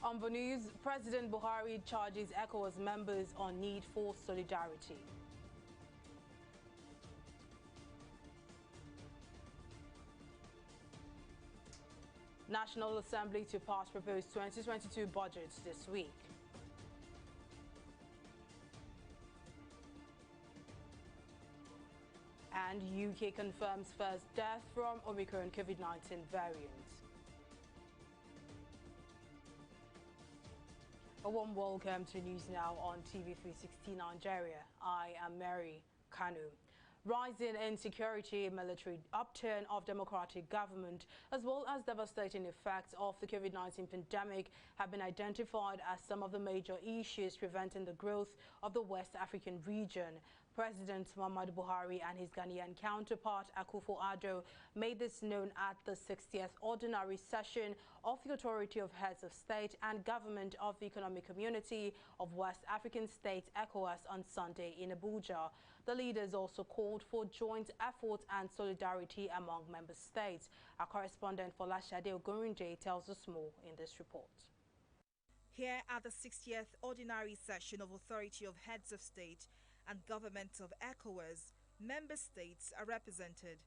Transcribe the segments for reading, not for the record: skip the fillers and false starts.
On the news, President Buhari charges ECOWAS members on need for solidarity. National Assembly to pass proposed 2022 budgets this week. And UK confirms first death from Omicron COVID-19 variant. A warm welcome to the news now on TV360 Nigeria. I am Mary Kanu. Rising insecurity, military upturn of democratic government, as well as devastating effects of the COVID-19 pandemic have been identified as some of the major issues preventing the growth of the West African region. President Muhammadu Buhari and his Ghanaian counterpart Akufo-Addo made this known at the 60th ordinary session of the Authority of Heads of State and Government of the Economic Community of West African States ECOWAS on Sunday in Abuja. The leaders also called for joint effort and solidarity among member states. Our correspondent Folashade Ogurinde tells us more in this report. Here at the 60th ordinary session of Authority of Heads of State and Government of ECOWAS, member states are represented.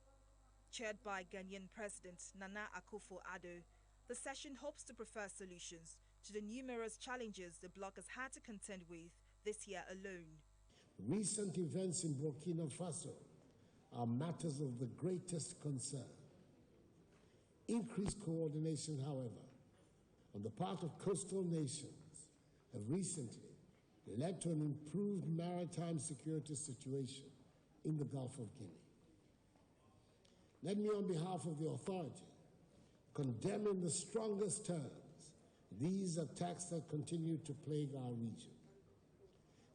Chaired by Ghanaian President Nana Akufo-Addo, the session hopes to prefer solutions to the numerous challenges the bloc has had to contend with this year alone. Recent events in Burkina Faso are matters of the greatest concern. Increased coordination, however, on the part of coastal nations have recently led to an improved maritime security situation in the Gulf of Guinea. Let me, on behalf of the authority, condemn in the strongest terms these attacks that continue to plague our region.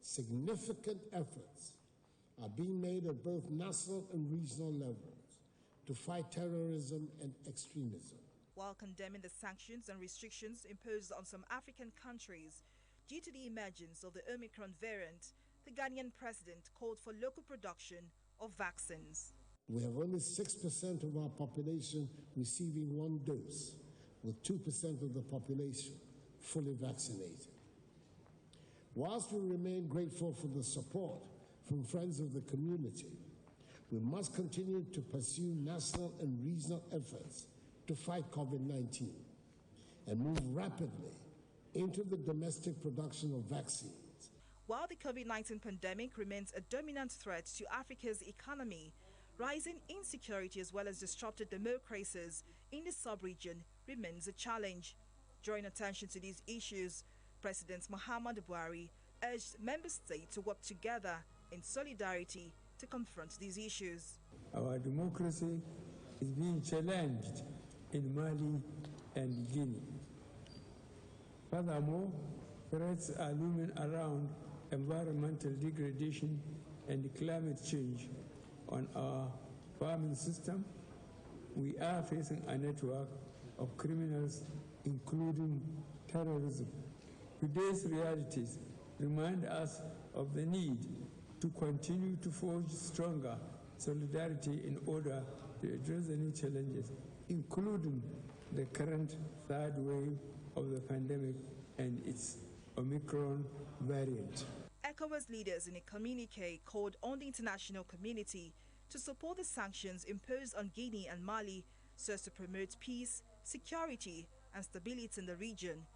Significant efforts are being made at both national and regional levels to fight terrorism and extremism. While condemning the sanctions and restrictions imposed on some African countries due to the emergence of the Omicron variant, the Ghanaian president called for local production of vaccines. We have only 6% of our population receiving one dose, with 2% of the population fully vaccinated. Whilst we remain grateful for the support from friends of the community, we must continue to pursue national and regional efforts to fight COVID-19 and move rapidly into the domestic production of vaccines. While the COVID-19 pandemic remains a dominant threat to Africa's economy, rising insecurity as well as disrupted democracies in the sub-region remains a challenge. Drawing attention to these issues, President Muhammadu Buhari urged member states to work together in solidarity to confront these issues. Our democracy is being challenged in Mali and Guinea. Furthermore, threats are looming around environmental degradation and climate change on our farming system. We are facing a network of criminals, including terrorism. Today's realities remind us of the need to continue to forge stronger solidarity in order to address the new challenges, including the current third wave of the pandemic and its Omicron variant. ECOWAS leaders in a communique called on the international community to support the sanctions imposed on Guinea and Mali so as to promote peace, security and stability in the region.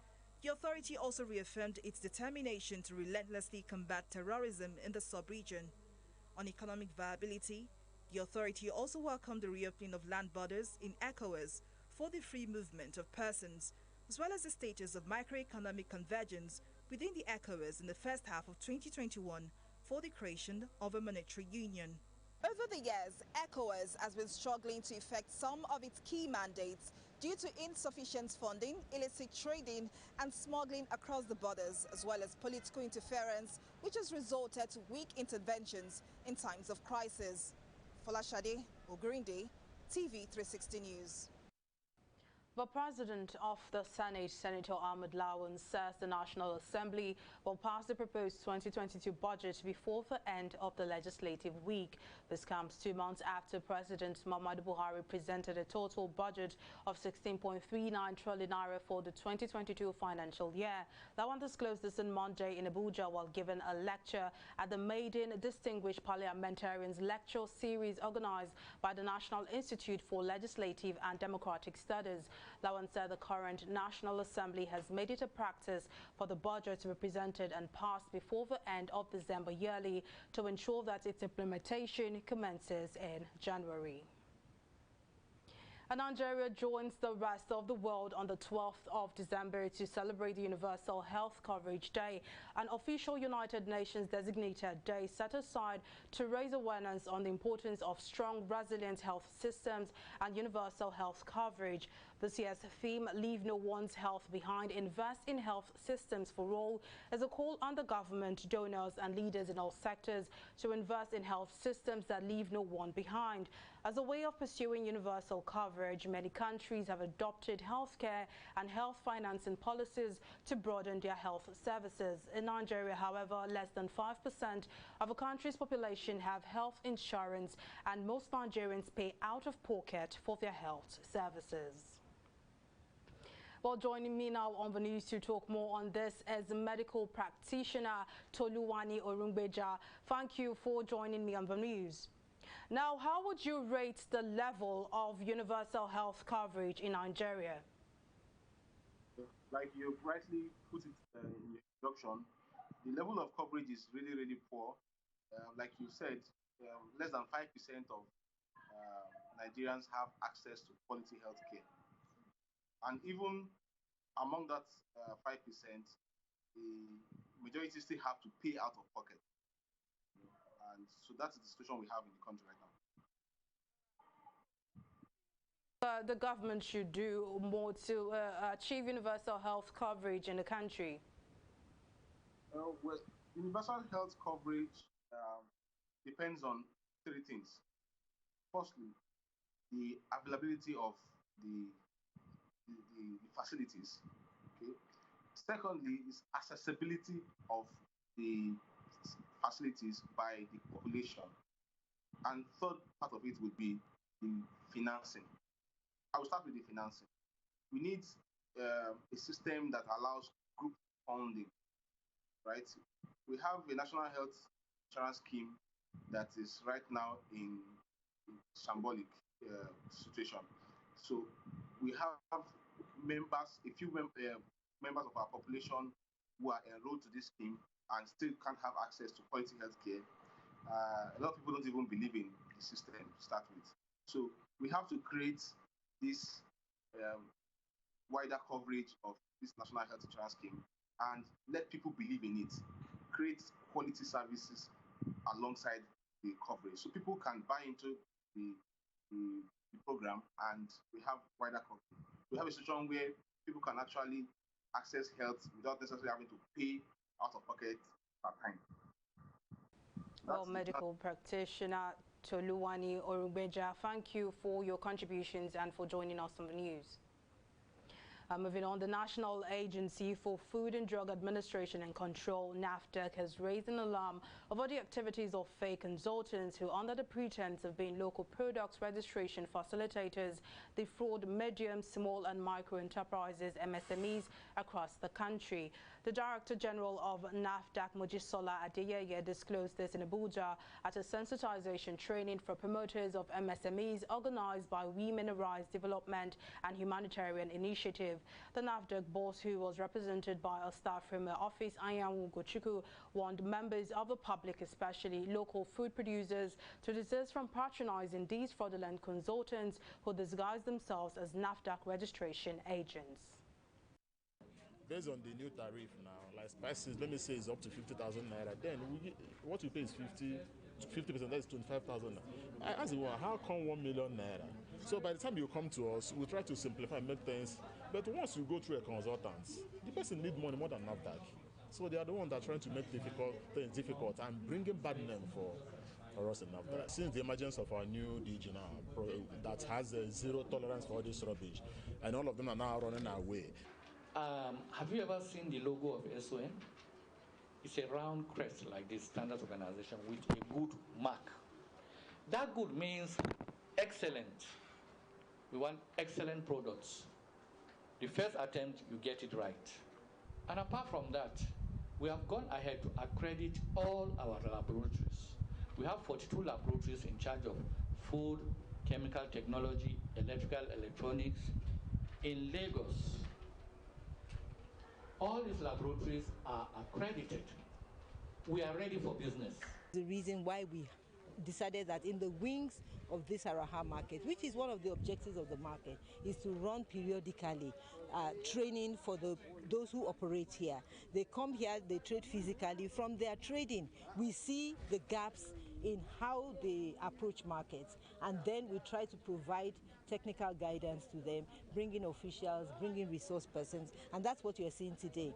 The authority also reaffirmed its determination to relentlessly combat terrorism in the sub-region. On economic viability, the authority also welcomed the reopening of land borders in ECOWAS for the free movement of persons, as well as the status of microeconomic convergence within the ECOWAS in the first half of 2021 for the creation of a monetary union. Over the years, ECOWAS has been struggling to effect some of its key mandates due to insufficient funding, illicit trading and smuggling across the borders, as well as political interference, which has resulted to weak interventions in times of crisis. Folashade Ogurinde, TV360 News. The President of the Senate, Senator Ahmed Lawan, says the National Assembly will pass the proposed 2022 budget before the end of the legislative week. This comes 2 months after President Muhammadu Buhari presented a total budget of 16.39 trillion naira for the 2022 financial year. Lawan disclosed this on Monday in Abuja while giving a lecture at the maiden Distinguished Parliamentarians Lecture Series organized by the National Institute for Legislative and Democratic Studies. Lawan said the current National Assembly has made it a practice for the budget to be presented and passed before the end of December yearly to ensure that its implementation commences in January. And Nigeria joins the rest of the world on the 12th of December to celebrate the Universal Health Coverage Day, an official United Nations designated day set aside to raise awareness on the importance of strong, resilient health systems and universal health coverage. This year's theme, Leave No One's Health Behind, Invest in Health Systems for All, is a call on the government, donors and leaders in all sectors to invest in health systems that leave no one behind. As a way of pursuing universal coverage, many countries have adopted healthcare and health financing policies to broaden their health services. In Nigeria, however, less than 5% of a country's population have health insurance, and most Nigerians pay out of pocket for their health services. Well, joining me now on the news to talk more on this is medical practitioner Toluwani Orungbeja. Thank you for joining me on the news. Now, how would you rate the level of universal health coverage in Nigeria? Like you rightly put it in your introduction, the level of coverage is really, really poor. Like you said, less than 5% of Nigerians have access to quality health care. And even among that 5%, the majority still have to pay out of pocket. And so that's the situation we have in the country right now. The government should do more to achieve universal health coverage in the country. Well, universal health coverage depends on 3 things. Firstly, the availability of the facilities. Okay. Secondly, is accessibility of the facilities by the population. And third part of it would be the financing. I will start with the financing. We need a system that allows group funding, right? We have a national health insurance scheme that is right now in shambolic situation. So we have members, a few members of our population who are enrolled to this scheme and still can't have access to quality health care. A lot of people don't even believe in the system to start with. So we have to create this wider coverage of this national health insurance scheme and let people believe in it. Create quality services alongside the coverage so people can buy into the program and we have wider coverage. We have a situation where people can actually access health without necessarily having to pay out of pocket per time. Well, medical practitioner Toluwani Orungbeja, thank you for your contributions and for joining us on the news. Moving on, the National Agency for Food and Drug Administration and Control, NAFDAC, has raised an alarm over the activities of fake consultants who, under the pretense of being local products registration facilitators, defraud medium, small and micro enterprises, MSMEs, across the country. The Director General of NAFDAC, Mojisola Adeyeye, disclosed this in Abuja at a sensitization training for promoters of MSMEs organized by Women Rights Development and Humanitarian Initiative. The NAFDAC boss, who was represented by a staff from her office, Anyanwu Gochuku, warned members of the public, especially local food producers, to desist from patronizing these fraudulent consultants who disguise themselves as NAFDAC registration agents. Based on the new tariff now, like spices, let me say it's up to 50,000 naira. Then what we pay is 50%, that is 25,000 naira. I ask you, how come 1 million naira? So by the time you come to us, we try to simplify and make things. But once you go through a consultant, the person needs money more than NAFDAC. So they are the ones that are trying to make things difficult and bringing bad name for for us enough. But since the emergence of our new DG now, that has a zero tolerance for all this rubbish, and all of them are now running away. Have you ever seen the logo of SON? It's a round crest like this standards organization with a good mark. That good means excellent. We want excellent products. The first attempt, you get it right. And apart from that, we have gone ahead to accredit all our laboratories. We have 42 laboratories in charge of food, chemical technology, electrical, electronics in Lagos. All these laboratories are accredited. We are ready for business. The reason why we decided that in the wings of this Araha market, which is one of the objectives of the market, is to run periodically training for those who operate here. They come here, they trade physically. From their trading, we see the gaps in how they approach markets, and then we try to provide technical guidance to them, bringing officials, bringing resource persons, and that's what you're seeing today.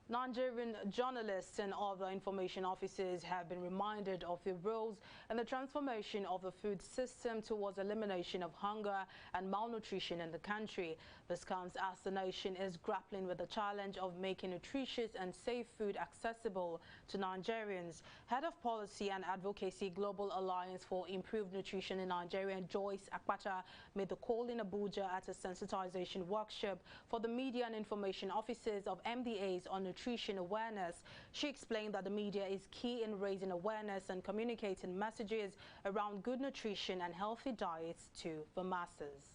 Nigerian journalists and other information officers have been reminded of their roles in the transformation of the food system towards elimination of hunger and malnutrition in the country. This comes as the nation is grappling with the challenge of making nutritious and safe food accessible to Nigerians. Head of Policy and Advocacy Global Alliance for Improved Nutrition in Nigeria, Joyce Akpata, made the call in Abuja at a sensitization workshop for the media and information officers of MDAs on nutrition awareness. She explained that the media is key in raising awareness and communicating messages around good nutrition and healthy diets to the masses.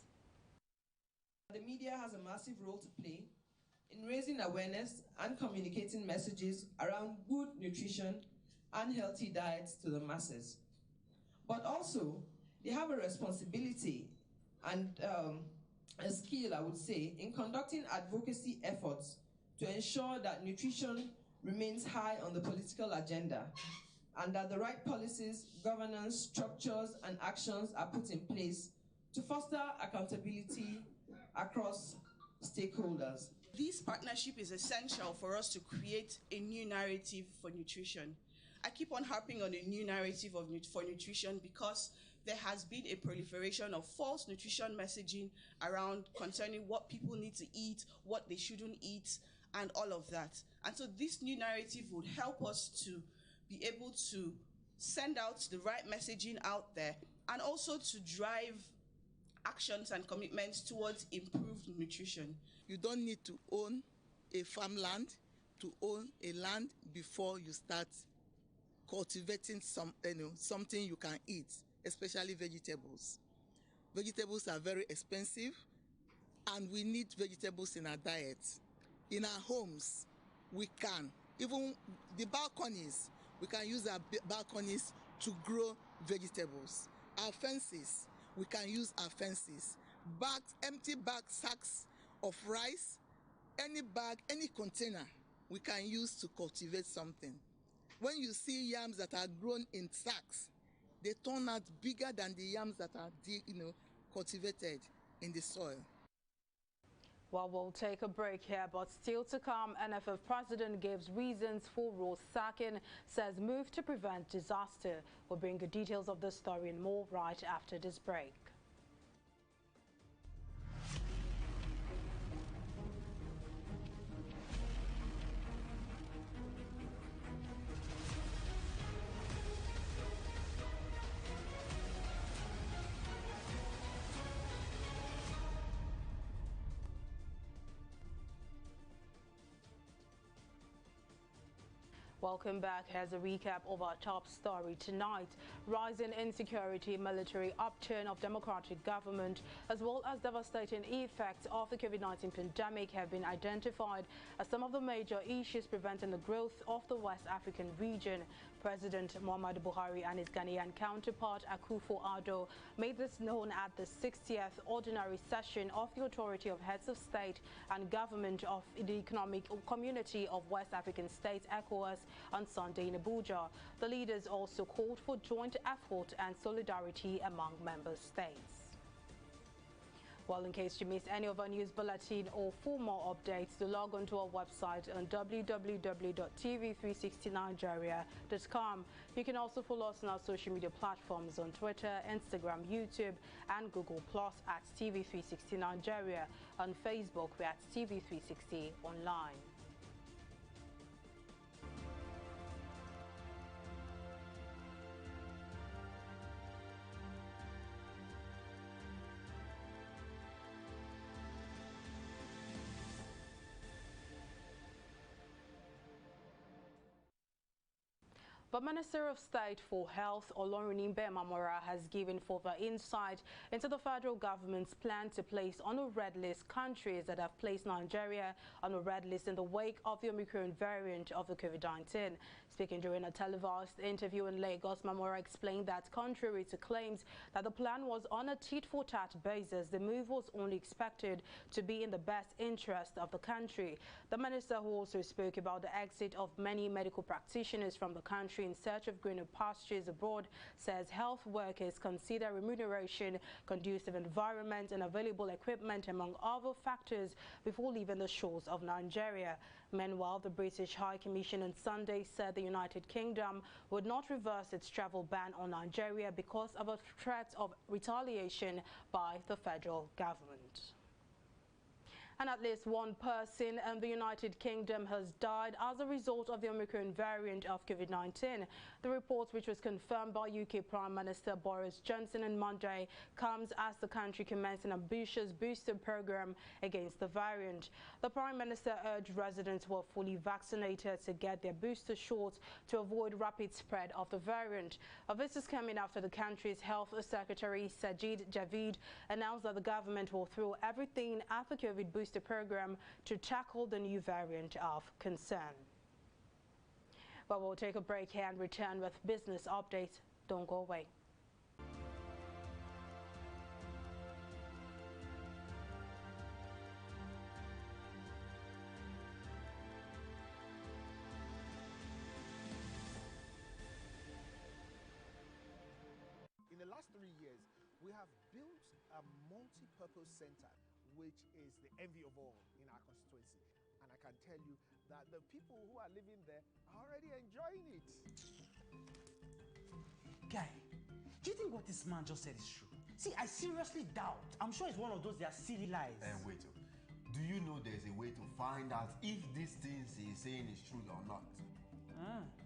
The media has a massive role to play in raising awareness and communicating messages around good nutrition and healthy diets to the masses. But also, they have a responsibility and a skill, I would say, in conducting advocacy efforts to ensure that nutrition remains high on the political agenda and that the right policies, governance, structures, and actions are put in place to foster accountability across stakeholders. This partnership is essential for us to create a new narrative for nutrition. I keep on harping on a new narrative for nutrition because there has been a proliferation of false nutrition messaging around concerning what people need to eat, what they shouldn't eat, and all of that. And so this new narrative would help us to be able to send out the right messaging out there and also to drive actions and commitments towards improved nutrition. You don't need to own a farmland to own a land before you start cultivating something you can eat, especially vegetables. Vegetables are very expensive, and we need vegetables in our diet. In our homes, we can. Even the balconies, we can use our balconies to grow vegetables. Our fences, we can use our fences. Bags, empty bag sacks of rice, any bag, any container, we can use to cultivate something. When you see yams that are grown in sacks, they turn out bigger than the yams that are cultivated in the soil. Well, we'll take a break here, but still to come, NFF President gives reasons for Rose sacking, says move to prevent disaster. We'll bring you details of this story and more right after this break. Welcome back. Here's a recap of our top story tonight. Rising insecurity, military upturn of democratic government, as well as devastating effects of the COVID-19 pandemic have been identified as some of the major issues preventing the growth of the West African region. President Muhammadu Buhari and his Ghanaian counterpart Akufo-Addo made this known at the 60th Ordinary Session of the Authority of Heads of State and Government of the Economic Community of West African States, ECOWAS, on Sunday in Abuja. The leaders also called for joint effort and solidarity among member states. Well, in case you missed any of our news bulletin or for more updates, to log on to our website on www.tv360nigeria.com. You can also follow us on our social media platforms on Twitter, Instagram, YouTube, and Google Plus at TV360 Nigeria. On Facebook, we're at TV360 Online. The Minister of State for Health, Olorunimbe Mamora, has given further insight into the federal government's plan to place on a red list countries that have placed Nigeria on a red list in the wake of the Omicron variant of the COVID-19. Speaking during a televised interview in Lagos, Mamora explained that contrary to claims that the plan was on a tit-for-tat basis, the move was only expected to be in the best interest of the country. The minister, who also spoke about the exit of many medical practitioners from the country in search of greener pastures abroad, says health workers consider remuneration, conducive environment and available equipment among other factors before leaving the shores of Nigeria. Meanwhile, the British High Commission on Sunday said the United Kingdom would not reverse its travel ban on Nigeria because of a threat of retaliation by the federal government. And at least one person in the United Kingdom has died as a result of the Omicron variant of COVID-19. The report, which was confirmed by UK Prime Minister Boris Johnson on Monday, comes as the country commenced an ambitious booster program against the variant. The Prime Minister urged residents who are fully vaccinated to get their booster shots to avoid rapid spread of the variant. This is coming after the country's Health Secretary Sajid Javid announced that the government will throw everything at the COVID booster program to tackle the new variant of concern. But we'll take a break here and return with business updates. Don't go away. In the last 3 years, we have built a multi-purpose center which is the envy of all in our constituency. And I can tell you that the people who are living there are already enjoying it. Guy, do you think what this man just said is true? See, I seriously doubt. I'm sure it's one of those their silly lies. And wait, do you know there's a way to find out if these things he's saying is true or not?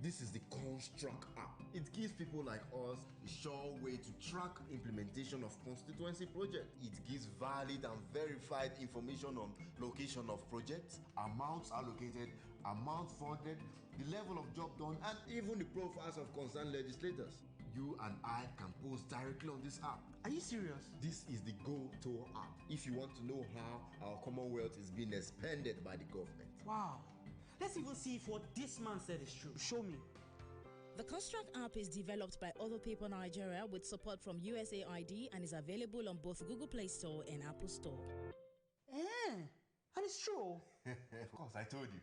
This is the Construct app. It gives people like us a sure way to track implementation of constituency projects. It gives valid and verified information on location of projects, amounts allocated, amount funded, the level of job done, and even the profiles of concerned legislators. You and I can post directly on this app. Are you serious? This is the Go-To app if you want to know how our Commonwealth is being expanded by the government. Wow. Let's even see if what this man said is true. Show me. The Construct app is developed by Other People Nigeria with support from USAID and is available on both Google Play Store and Apple Store. And it's true. Of course, I told you.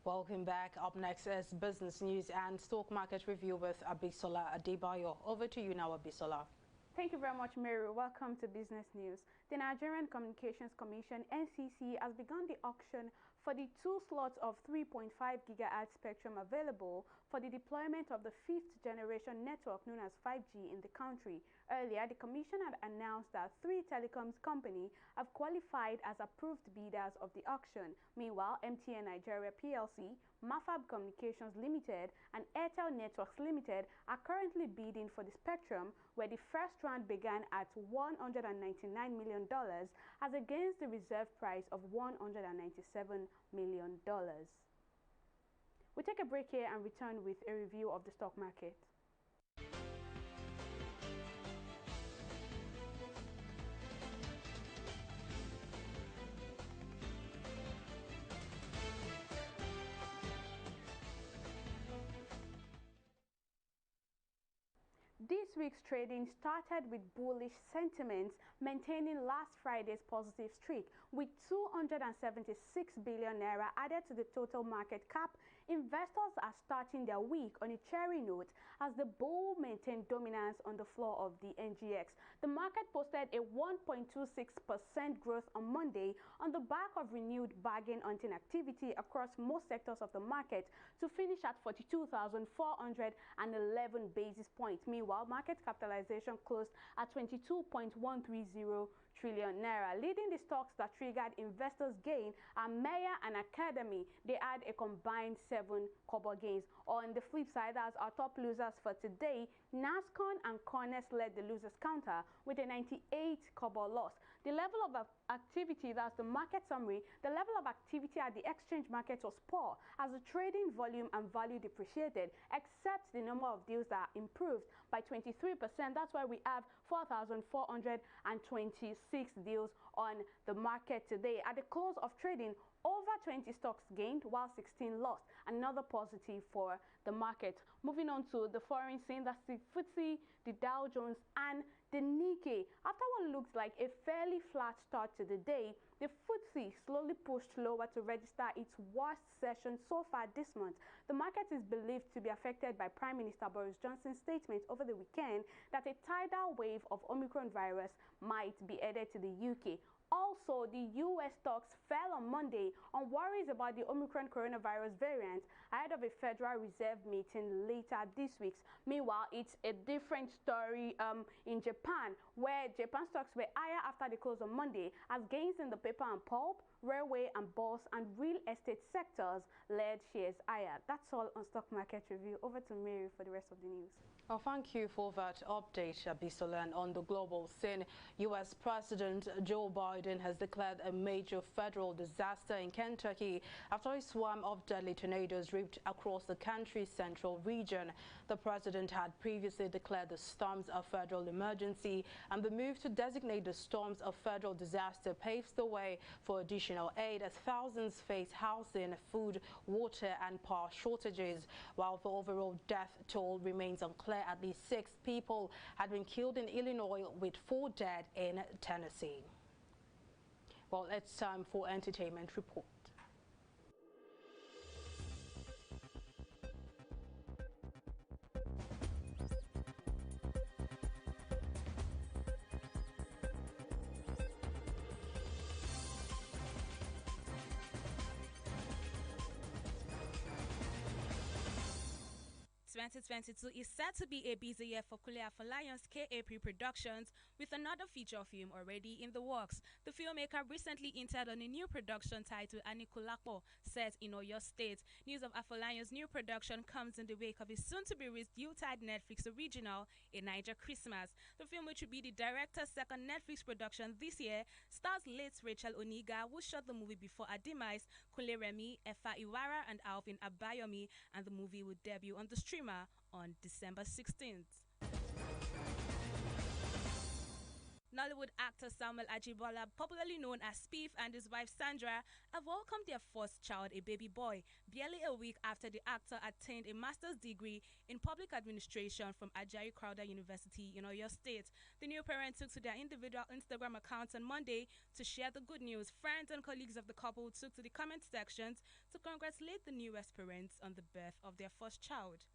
Welcome back. Up next is business news and stock market review with Abisola Adebayo. Over to you now, Abisola. Thank you very much, Mary. Welcome to Business News. The Nigerian Communications Commission, NCC, has begun the auction for the 2 slots of 3.5 gigahertz spectrum available for the deployment of the 5th generation network known as 5G in the country. Earlier, the Commission had announced that 3 telecoms companies have qualified as approved bidders of the auction. Meanwhile, MTN Nigeria PLC, Mafab Communications Limited, and Airtel Networks Limited are currently bidding for the spectrum, where the first round began at $199 million as against the reserve price of $197 million. We take a break here and return with a review of the stock market. This week's trading started with bullish sentiments, maintaining last Friday's positive streak. With 276 billion naira added to the total market cap, investors are starting their week on a cheery note as the bull maintained dominance on the floor of the NGX. The market posted a 1.26% growth on Monday on the back of renewed bargain hunting activity across most sectors of the market to finish at 42,411 basis points. Meanwhile, market capitalization closed at 22.130 trillion naira. Leading the stocks that triggered investors' gain are Meyer and Academy. They had a combined 7 kobo gains. On the flip side, as our top losers for today, Nascon and Corners led the losers counter with a 98 kobo loss. The level of activity, that's the market summary, the level of activity at the exchange market was poor as the trading volume and value depreciated, except the number of deals that improved by 23%. That's why we have 4,426 deals on the market today. At the close of trading, over 20 stocks gained while 16 lost. Another positive for the market. Moving on to the foreign scene, that's the FTSE, the Dow Jones and the Nikkei. After what looks like a fairly flat start to the day, the FTSE slowly pushed lower to register its worst session so far this month. The market is believed to be affected by Prime Minister Boris Johnson's statement over the weekend that a tidal wave of Omicron virus might be headed to the UK. Also, the US stocks fell on Monday on worries about the Omicron coronavirus variant ahead of a Federal Reserve meeting later this week. Meanwhile, it's a different story in Japan, where Japan stocks were higher after the close on Monday as gains in the paper and pulp, railway and bus and real estate sectors led shares higher. That's all on Stock Market Review. Over to Mary for the rest of the news. Well, thank you for that update, Bisola. And on the global scene, U.S. President Joe Biden has declared a major federal disaster in Kentucky after a swarm of deadly tornadoes ripped across the country's central region. The president had previously declared the storms a federal emergency, and the move to designate the storms a federal disaster paves the way for additional aid as thousands face housing, food, water and power shortages. While the overall death toll remains unclear, at least 6 people had been killed in Illinois with 4 dead in Tennessee. Well, it's time for Entertainment Report. (2022) is set to be a busy year for Kule Afolayan's KAP Productions, with another feature film already in the works. The filmmaker recently entered on a new production titled Anikulapo, set in Oyo State. News of Afolayan's new production comes in the wake of his soon-to-be-released Yuletide Netflix original, A Niger Christmas. The film, which will be the director's second Netflix production this year, stars late Rachel Oniga, who shot the movie before her demise, Kunle Remi, Efa Iwara and Alvin Abayomi, and the movie will debut on the streamer on December 16th. Nollywood actor Samuel Ajibola, popularly known as Spiff, and his wife Sandra have welcomed their first child, a baby boy, barely a week after the actor attained a master's degree in public administration from Ajayi Crowther University in Oyo State. The new parents took to their individual Instagram accounts on Monday to share the good news. Friends and colleagues of the couple took to the comment sections to congratulate the newest parents on the birth of their first child.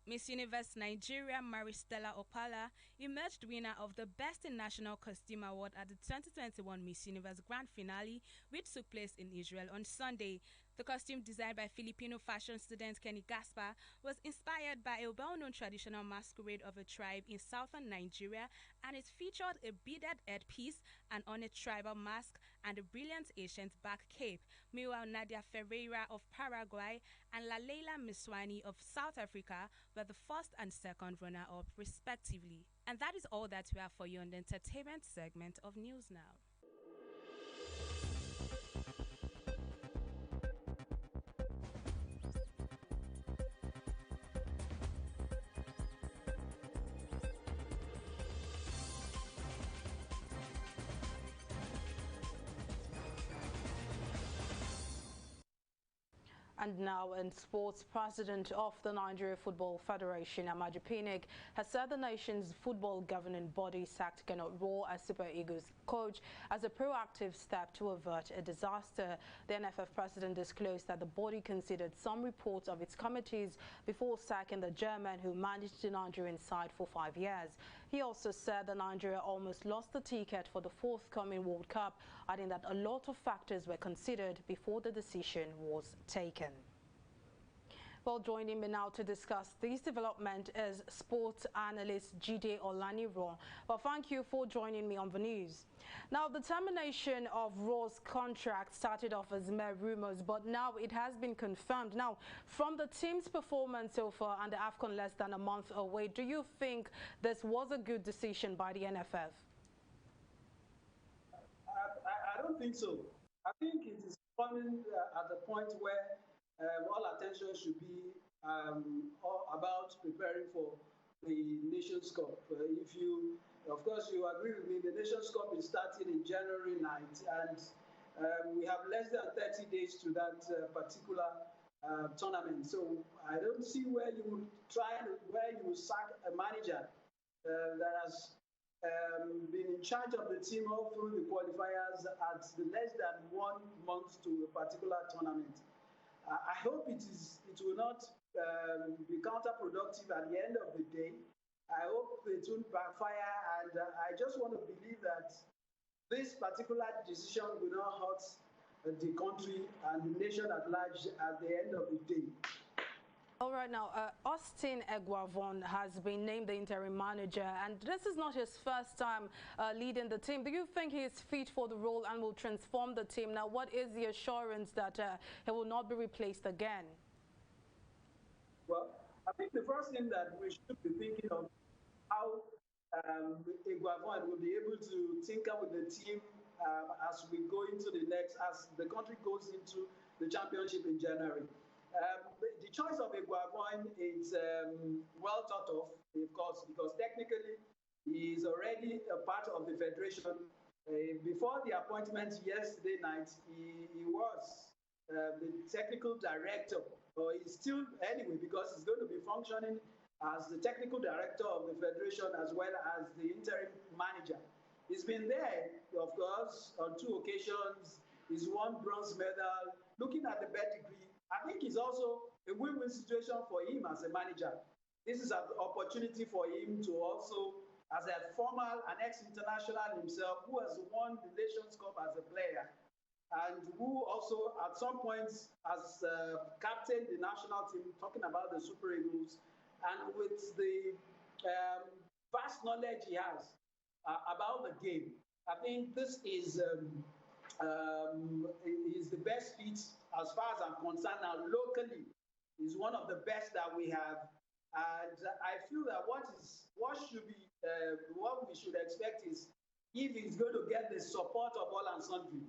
Miss Universe Nigeria Maristella Opala emerged winner of the Best in National Costume Award at the 2021 Miss Universe Grand Finale, which took place in Israel on Sunday. The costume, designed by Filipino fashion student Kenny Gaspar, was inspired by a well-known traditional masquerade of a tribe in southern Nigeria, and it featured a beaded headpiece, an ornate tribal mask, and a brilliant ancient back cape. Meanwhile, Nadia Ferreira of Paraguay and Laleila Miswani of South Africa were the first and second runner-up, respectively. And that is all that we have for you on the entertainment segment of News Now. And now in sports, President of the Nigeria Football Federation, Amaju Pinnick, has said the nation's football governing body sacked Kenneth Rowe as Super Eagles coach as a proactive step to avert a disaster. The NFF president disclosed that the body considered some reports of its committees before sacking the German who managed the Nigerian side for 5 years. He also said that Nigeria almost lost the ticket for the forthcoming World Cup, adding that a lot of factors were considered before the decision was taken. Well, joining me now to discuss this development is sports analyst Jide Olaniran. Well, thank you for joining me on the news. Now, the termination of Rowe's contract started off as mere rumors, but now it has been confirmed. Now, from the team's performance so far and the AFCON less than a month away, do you think this was a good decision by the NFF? I don't think so. I think it is coming at the point where all attention should be about preparing for the Nations Cup. Of course, you agree with me, the Nations Cup is starting in January 9th, and we have less than 30 days to that particular tournament. So I don't see where you would sack a manager that has been in charge of the team all through the qualifiers at less than 1 month to a particular tournament. I hope it will not be counterproductive at the end of the day. I hope it won't backfire, and I just want to believe that this particular decision will not hurt the country and the nation at large at the end of the day. All right, now, Austin Eguavon has been named the interim manager, and this is not his first time leading the team. Do you think he is fit for the role and will transform the team? Now, what is the assurance that he will not be replaced again? Well, I think the first thing that we should be thinking of how Eguavon will be able to tinker with the team as we go into as the country goes into the championship in January. The choice of Eguavon is well thought of, of course, because technically he is already a part of the federation. Before the appointment yesterday night, he was the technical director, or he's still anyway, because he's going to be functioning as the technical director of the federation as well as the interim manager. He's been there, of course, on 2 occasions. He's won bronze medal. Looking at the pedigree, I think it's also a win-win situation for him as a manager. This is an opportunity for him to also, as a former and ex-international himself, who has won the Nations Cup as a player, and who also at some points has captained the national team, talking about the Super Eagles, and with the vast knowledge he has about the game, I think this is the best fit as far as I'm concerned now. Locally, is one of the best that we have, and I feel that what we should expect is if he's going to get the support of all and sundry,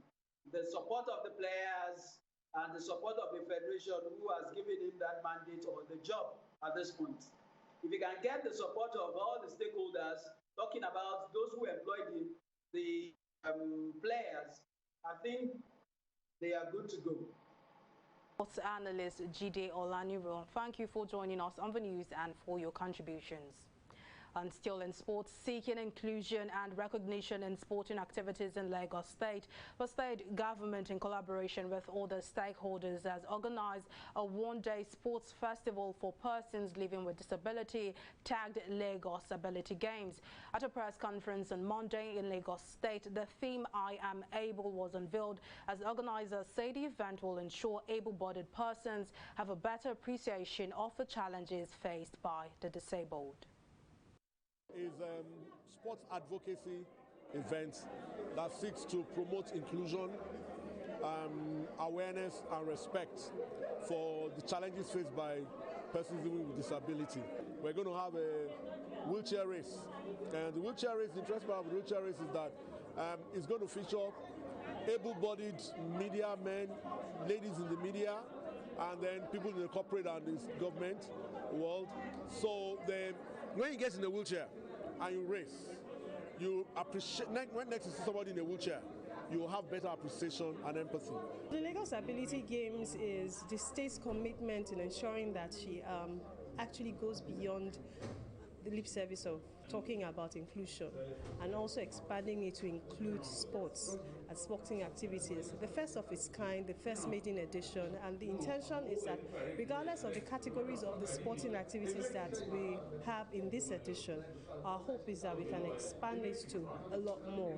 the support of the players and the support of the federation who has given him that mandate or the job at this point. If he can get the support of all the stakeholders, talking about those who employed him, the players, I think they are good to go. Sports analyst Jide Olaniran, thank you for joining us on the news and for your contributions. And still in sports, seeking inclusion and recognition in sporting activities in Lagos State, the state government, in collaboration with other stakeholders, has organized a one-day sports festival for persons living with disability, tagged Lagos Ability Games. At a press conference on Monday in Lagos State, the theme "I Am Able" was unveiled, as organizers say the event will ensure able-bodied persons have a better appreciation of the challenges faced by the disabled. Is sports advocacy event that seeks to promote inclusion, awareness and respect for the challenges faced by persons living with disability. We're going to have a wheelchair race, and the wheelchair race, the interesting part of the wheelchair race is that it's going to feature able-bodied media men, ladies in the media, and then people in the corporate and the government world. So when you get in a wheelchair and you race, you appreciate when next to see somebody in a wheelchair, you will have better appreciation and empathy. The Lagos Ability Games is the state's commitment in ensuring that she actually goes beyond the lip service of talking about inclusion and also expanding it to include sports and sporting activities. The first of its kind, the first maiden edition, and the intention is that regardless of the categories of the sporting activities that we have in this edition, our hope is that we can expand it to a lot more.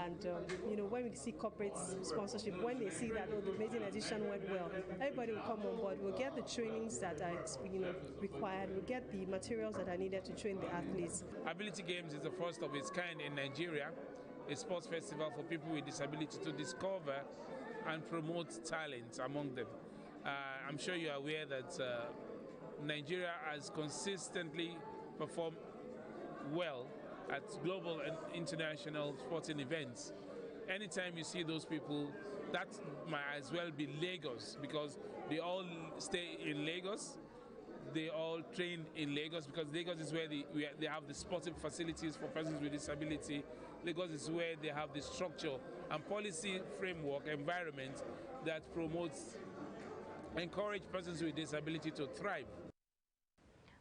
And you know, when we see corporate sponsorship, when they see that, oh, the maiden edition went well, everybody will come on board. We'll get the trainings that are required. We'll get the materials that are needed to train the athletes. Ability Games is the first of its kind in Nigeria, a sports festival for people with disability to discover and promote talent among them. I'm sure you are aware that Nigeria has consistently performed well at global and international sporting events. Anytime you see those people, that might as well be Lagos, because they all stay in Lagos. They all train in Lagos, because Lagos is where they have the sporting facilities for persons with disability. Lagos is where they have the structure and policy framework environment that encourage persons with disability to thrive.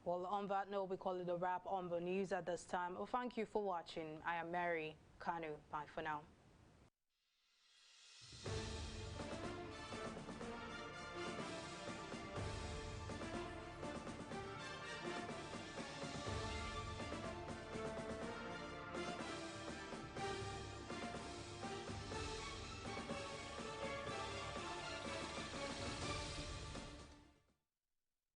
Well, on that note, we call it a wrap on the news at this time. Well, thank you for watching. I am Mary Kanu. Bye for now.